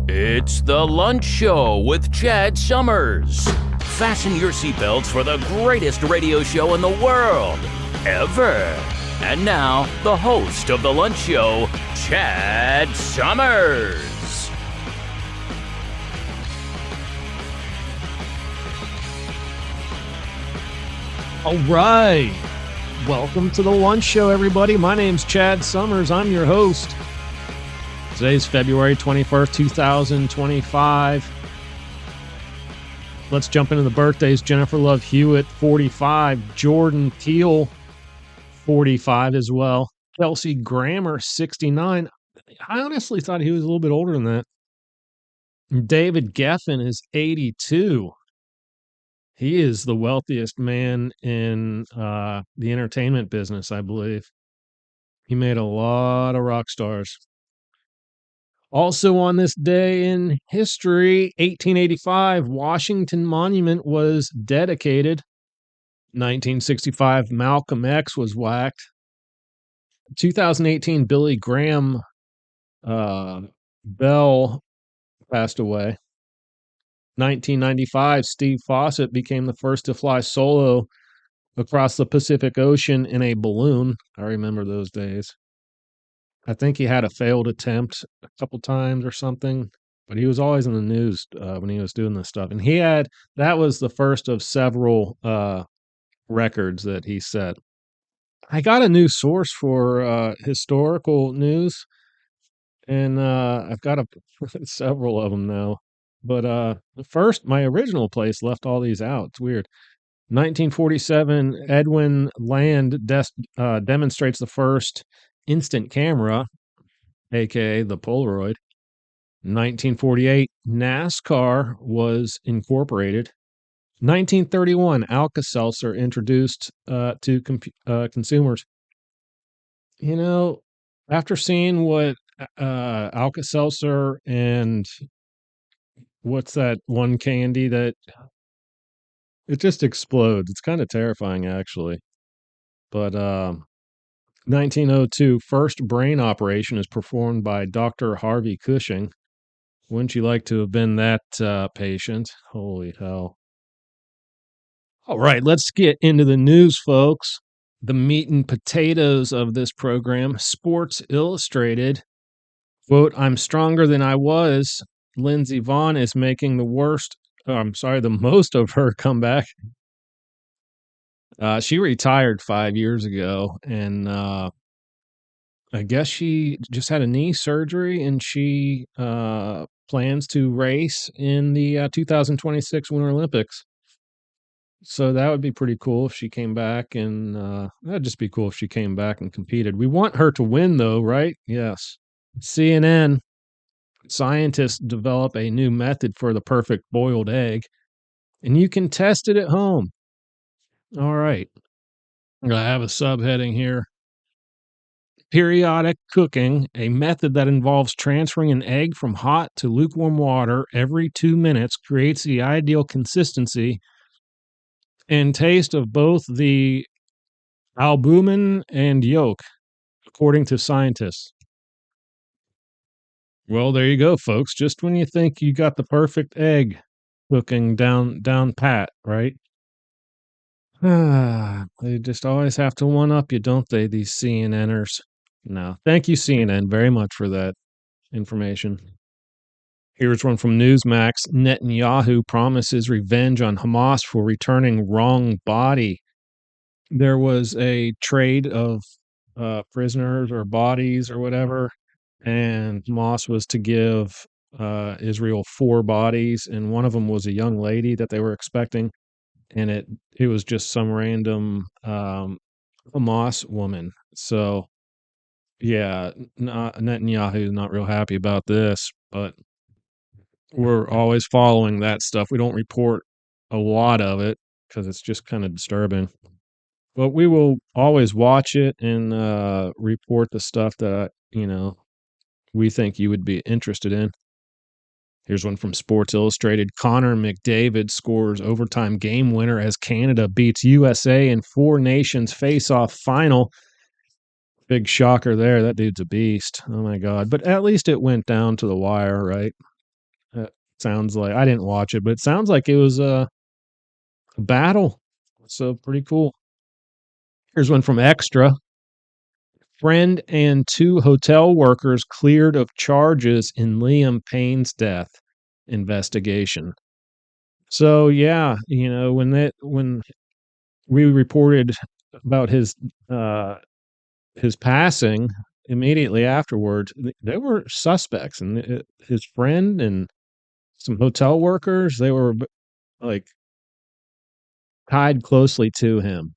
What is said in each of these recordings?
It's the Lunch Show with Chad Summers. Fasten your seatbelts for the greatest radio show in the world, ever. And now, the host of the Lunch Show, Chad Summers. All right. Welcome to the Lunch Show, everybody. My name's Chad Summers. I'm your host. Today's February 21st, 2025. Let's jump into the birthdays. Jennifer Love Hewitt, 45. Jordan Peele, 45 as well. Kelsey Grammer, 69. I honestly thought he was a little bit older than that. David Geffen is 82. He is the wealthiest man in the entertainment business, I believe. He made a lot of rock stars. Also on this day in history, 1885, Washington Monument was dedicated. 1965, Malcolm X was whacked. 2018, Billy Graham Bell passed away. 1995, Steve Fossett became the first to fly solo across the Pacific Ocean in a balloon. I remember those days. I think he had a failed attempt a couple times or something, but he was always in the news when he was doing this stuff. And that was the first of several records that he set. I got a new source for historical news, and I've got several of them now. But first, my original place left all these out. It's weird. 1947, Edwin Land demonstrates the first instant camera, aka the Polaroid. 1948, NASCAR was incorporated. 1931, Alka-Seltzer introduced to consumers. You know, after seeing what Alka-Seltzer and what's that one candy that it just explodes. It's kind of terrifying, actually. But 1902, first brain operation is performed by Dr. Harvey Cushing. Wouldn't you like to have been that patient? Holy hell. All right, let's get into the news, folks. The meat and potatoes of this program. Sports Illustrated. Quote, I'm stronger than I was. Lindsey Vonn is making the most of her comeback. She retired 5 years ago, and I guess she just had a knee surgery, and she plans to race in the 2026 Winter Olympics. So that would be pretty cool if she came back, and that'd just be cool if she came back and competed. We want her to win, though, right? Yes. CNN. Scientists develop a new method for the perfect boiled egg, and you can test it at home. All right. I have a subheading here. Periodic cooking, a method that involves transferring an egg from hot to lukewarm water every 2 minutes, creates the ideal consistency and taste of both the albumin and yolk, according to scientists. Well, there you go, folks. Just when you think you got the perfect egg cooking down pat, right? They just always have to one-up you, don't they, these CNNers? No. Thank you, CNN, very much for that information. Here's one from Newsmax. Netanyahu promises revenge on Hamas for returning wrong body. There was a trade of prisoners or bodies or whatever, and Hamas was to give Israel 4 bodies, and one of them was a young lady that they were expecting, and it was just some random Hamas woman. So, yeah, Netanyahu is not real happy about this, but we're always following that stuff. We don't report a lot of it because it's just kind of disturbing. But we will always watch it and report the stuff that, we think you would be interested in. Here's one from Sports Illustrated. Connor McDavid scores overtime game winner as Canada beats USA in 4 nations face-off final. Big shocker there. That dude's a beast. Oh, my God. But at least it went down to the wire, right? Sounds like I didn't watch it, but it sounds like it was a battle. So pretty cool. Here's one from Extra. Friend and 2 hotel workers cleared of charges in Liam Payne's death investigation. So yeah, when we reported about his passing immediately afterwards, there were suspects, and his friend and some hotel workers, they were like tied closely to him,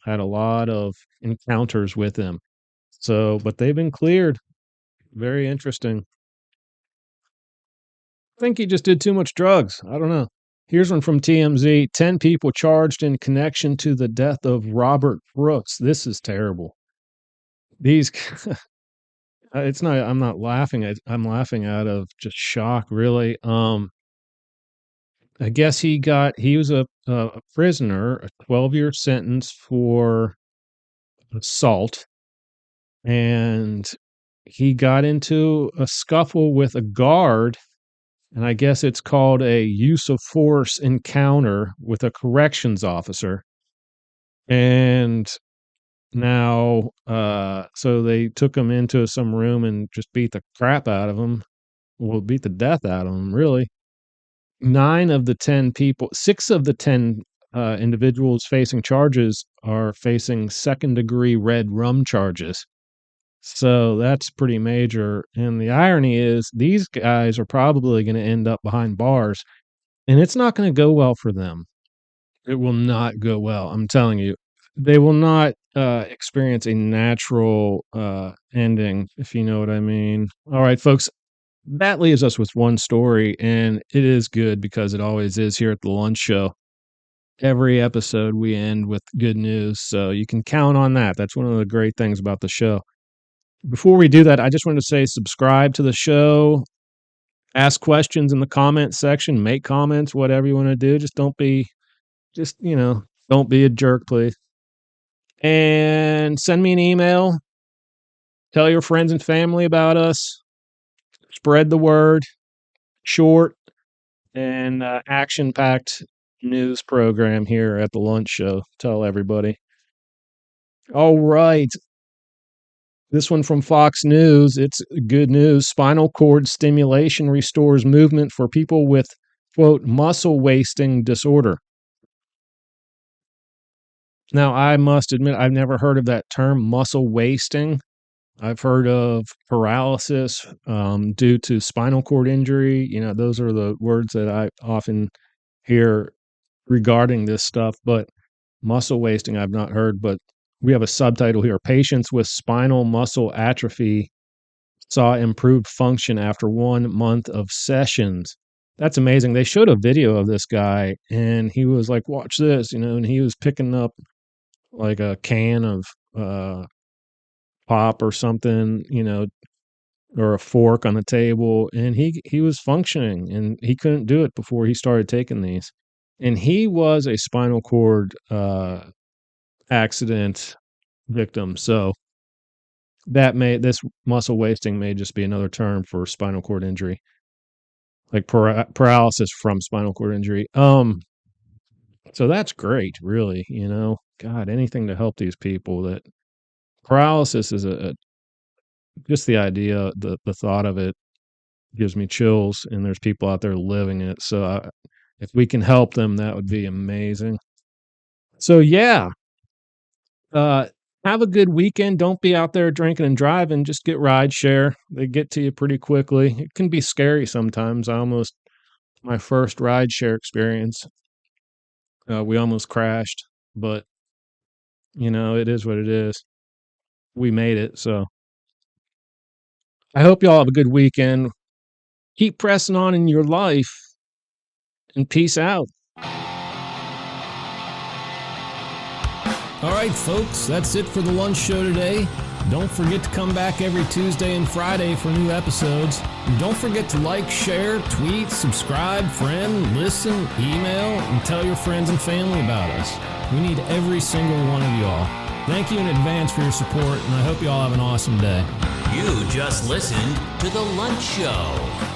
had a lot of encounters with him. So, but they've been cleared. Very interesting. I think he just did too much drugs. I don't know. Here's one from TMZ. 10 people charged in connection to the death of Robert Brooks. This is terrible. These, it's not, I'm not laughing. I'm laughing out of just shock, really. I guess he was a prisoner, a 12-year sentence for assault. And he got into a scuffle with a guard, and I guess it's called a use of force encounter with a corrections officer. And now, so they took him into some room and just beat the crap out of him. Well, beat the death out of him, really. 9 of the 10 people, 6 of the 10 individuals facing charges are facing second-degree red rum charges. So that's pretty major. And the irony is these guys are probably going to end up behind bars, and it's not going to go well for them. It will not go well. I'm telling you, they will not experience a natural ending, if you know what I mean. All right, folks, that leaves us with one story, and it is good because it always is here at the Lunch Show. Every episode we end with good news, so you can count on that. That's one of the great things about the show. Before we do that, I just wanted to say subscribe to the show, ask questions in the comment section, make comments, whatever you want to do. Don't be a jerk, please. And send me an email. Tell your friends and family about us. Spread the word. Short and action-packed news program here at the Lunch Show. Tell everybody. All right. This one from Fox News. It's good news. Spinal cord stimulation restores movement for people with, quote, muscle wasting disorder. Now, I must admit, I've never heard of that term, muscle wasting. I've heard of paralysis due to spinal cord injury. Those are the words that I often hear regarding this stuff. But muscle wasting, I've not heard. But we have a subtitle here. Patients with spinal muscle atrophy saw improved function after 1 month of sessions. That's amazing. They showed a video of this guy, and he was like, watch this, and he was picking up like a can of pop or something, or a fork on the table, and he was functioning, and he couldn't do it before he started taking these. And he was a spinal cord accident victim. So this muscle wasting may just be another term for spinal cord injury, like paralysis from spinal cord injury. So that's great, really. God, anything to help these people. That paralysis is just the idea, the thought of it gives me chills, and there's people out there living it. So if we can help them, that would be amazing. So yeah, have a good weekend. Don't be out there drinking and driving. Just get rideshare. They get to you pretty quickly. It can be scary sometimes. My first rideshare experience, we almost crashed, but it is what it is. We made it. So I hope y'all have a good weekend. Keep pressing on in your life, and peace out. All right, folks, that's it for the Lunch Show today. Don't forget to come back every Tuesday and Friday for new episodes. And don't forget to like, share, tweet, subscribe, friend, listen, email, and tell your friends and family about us. We need every single one of y'all. Thank you in advance for your support, and I hope you all have an awesome day. You just listened to The Lunch Show.